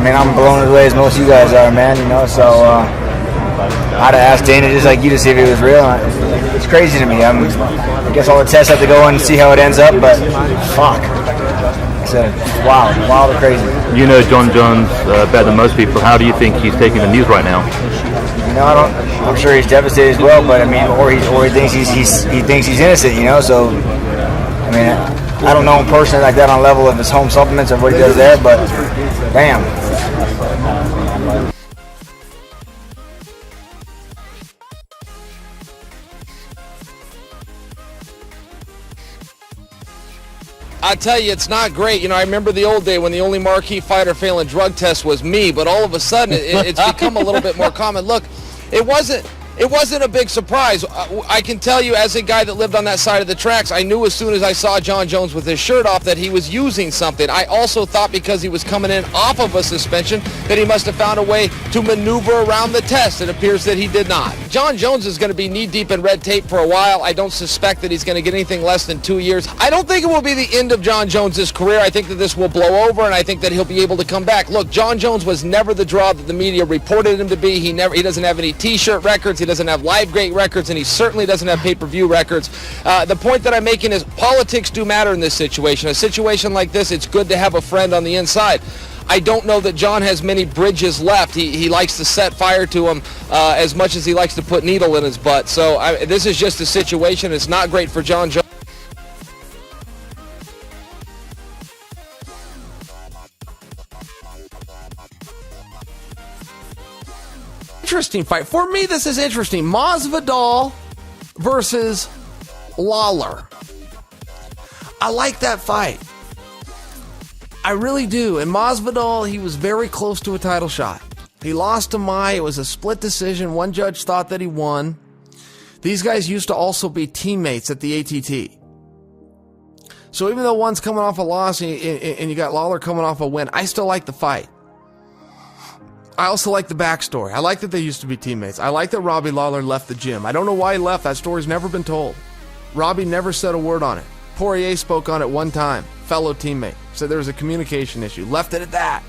mean, I'm blown away as most of you guys are, man. So I had to ask Dana just like you to see if it was real. It's crazy to me. I guess all the tests have to go and see how it ends up, but fuck. It's wild and crazy. You know John Jones better than most people. How do you think he's taking the news right now? I'm sure he's devastated as well, but I mean, or he thinks he thinks he's innocent. So I mean, I don't know him personally like that on level of his home supplements or what he does there, but damn. I tell you, it's not great. I remember the old day when the only marquee fighter failing drug test was me, but all of a sudden it's become a little bit more common. Look, it wasn't a big surprise. I can tell you, as a guy that lived on that side of the tracks, I knew as soon as I saw John Jones with his shirt off that he was using something. I also thought because he was coming in off of a suspension that he must have found a way to maneuver around the test. It appears that he did not. John Jones is going to be knee-deep in red tape for a while. I don't suspect that he's going to get anything less than 2 years. I don't think it will be the end of John Jones' career. I think that this will blow over, and I think that he'll be able to come back. Look, John Jones was never the draw that the media reported him to be. He doesn't have any T-shirt records. He doesn't have live great records, and he certainly doesn't have pay-per-view records. The point that I'm making is politics do matter in this situation. A situation like this, it's good to have a friend on the inside. I don't know that John has many bridges left. He likes to set fire to him as much as he likes to put needle in his butt. So this is just a situation. It's not great for John Jones. Interesting fight. For me, this is interesting. Masvidal versus Lawler. I like that fight. I really do. And Masvidal, he was very close to a title shot. He lost to Mai. It was a split decision. One judge thought that he won. These guys used to also be teammates at the ATT. So even though one's coming off a loss and you got Lawler coming off a win, I still like the fight. I also like the backstory. I like that they used to be teammates. I like that Robbie Lawler left the gym. I don't know why he left. That story's never been told. Robbie never said a word on it. Poirier spoke on it one time. Fellow teammate. Said there was a communication issue. Left it at that.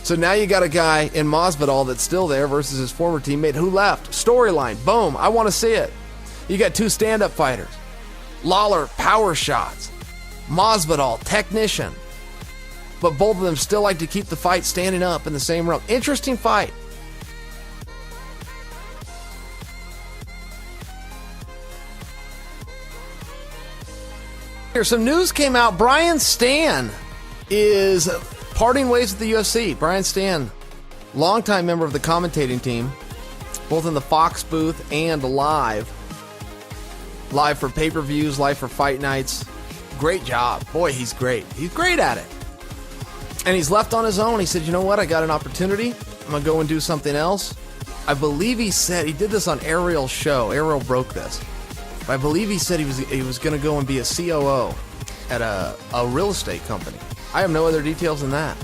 So now you got a guy in Masvidal that's still there versus his former teammate who left. Storyline. Boom. I want to see it. You got two stand-up fighters. Lawler, power shots. Masvidal, technician. But both of them still like to keep the fight standing up in the same room. Interesting fight. Here, some news came out. Brian Stann is parting ways with the UFC. Brian Stann, longtime member of the commentating team, both in the Fox booth and live. Live for pay-per-views, live for fight nights. Great job. Boy, he's great. He's great at it. And he's left on his own. He said, you know what? I got an opportunity. I'm going to go and do something else. I believe he said, he did this on Ariel's show. Ariel broke this. But I believe he said he was going to go and be a COO at a real estate company. I have no other details than that.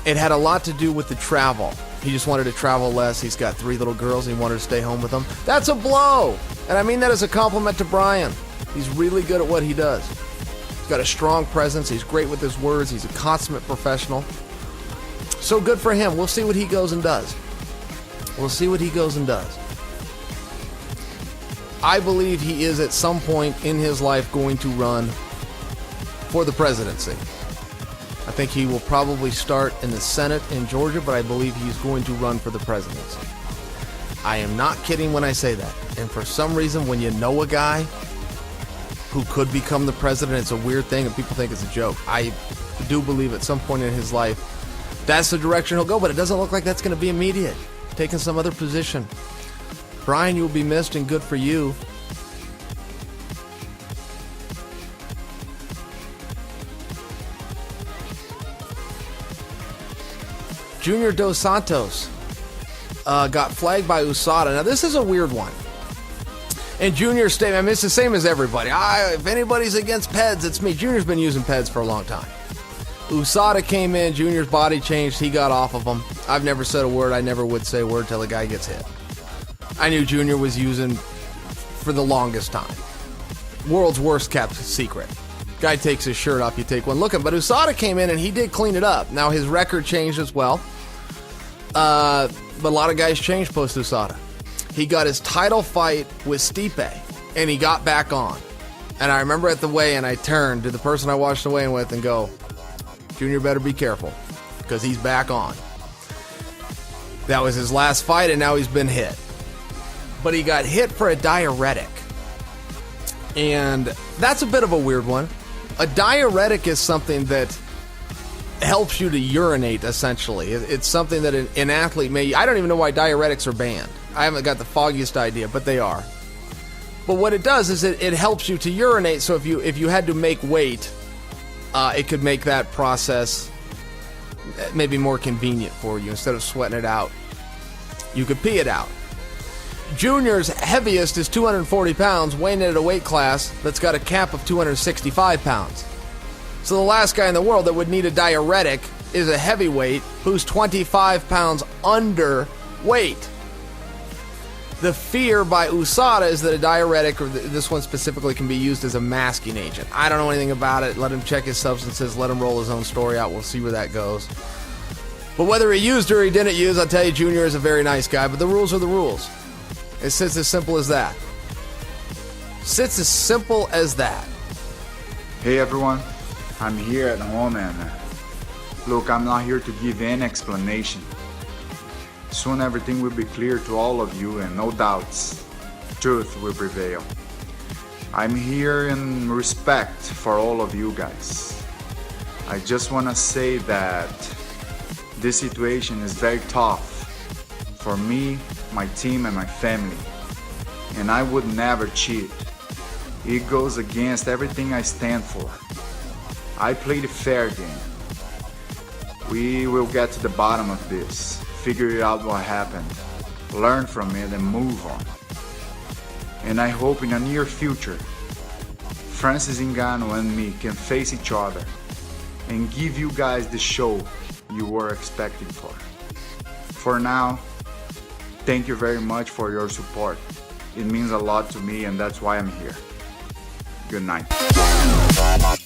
It had a lot to do with the travel. He just wanted to travel less. He's got 3 little girls and he wanted to stay home with them. That's a blow. And I mean that as a compliment to Brian. He's really good at what he does. He's got a strong presence. He's great with his words. He's a consummate professional. So good for him. We'll see what he goes and does. We'll see what he goes and does. I believe he is at some point in his life going to run for the presidency. I think he will probably start in the Senate in Georgia, but I believe he's going to run for the presidency. I am not kidding when I say that. And for some reason, when you know a guy who could become the president, it's a weird thing and people think it's a joke. I do believe at some point in his life, that's the direction he'll go, but it doesn't look like that's going to be immediate. Taking some other position. Brian, you will be missed and good for you. Junior Dos Santos got flagged by USADA. Now, this is a weird one. And Junior's statement, I mean, it's the same as everybody. If anybody's against Peds, it's me. Junior's been using Peds for a long time. USADA came in, Junior's body changed, he got off of them. I've never said a word, I never would say a word till a guy gets hit. I knew Junior was using for the longest time. World's worst kept secret. Guy takes his shirt off, you take one look at him. But USADA came in and he did clean it up. Now his record changed as well. But a lot of guys changed post USADA. He got his title fight with Stipe, and he got back on. And I remember at the weigh-in, I turned to the person I watched the weigh-in with and go, Junior better be careful, because he's back on. That was his last fight, and now he's been hit. But he got hit for a diuretic. And that's a bit of a weird one. A diuretic is something that helps you to urinate, essentially. It's something that an athlete may... I don't even know why diuretics are banned. I haven't got the foggiest idea, but they are. But what it does is it helps you to urinate, so if you had to make weight, it could make that process maybe more convenient for you. Instead of sweating it out, you could pee it out. Junior's heaviest is 240 pounds, weighing in at a weight class that's got a cap of 265 pounds. So the last guy in the world that would need a diuretic is a heavyweight who's 25 pounds underweight. The fear by USADA is that a diuretic, or this one specifically, can be used as a masking agent. I don't know anything about it. Let him check his substances. Let him roll his own story out. We'll see where that goes. But whether he used or he didn't use, I'll tell you, Junior is a very nice guy. But the rules are the rules. It sits as simple as that. Sits as simple as that. Hey everyone, I'm here at home and look, I'm not here to give any explanation. Soon everything will be clear to all of you and no doubts, truth will prevail. I'm here in respect for all of you guys. I just want to say that this situation is very tough for me, my team and my family. And I would never cheat. It goes against everything I stand for. I played a fair game. We will get to the bottom of this. Figure out what happened, learn from it and move on. And I hope in the near future, Francis Ngannou and me can face each other and give you guys the show you were expecting for. For now, thank you very much for your support. It means a lot to me and that's why I'm here. Good night. We'll be right back.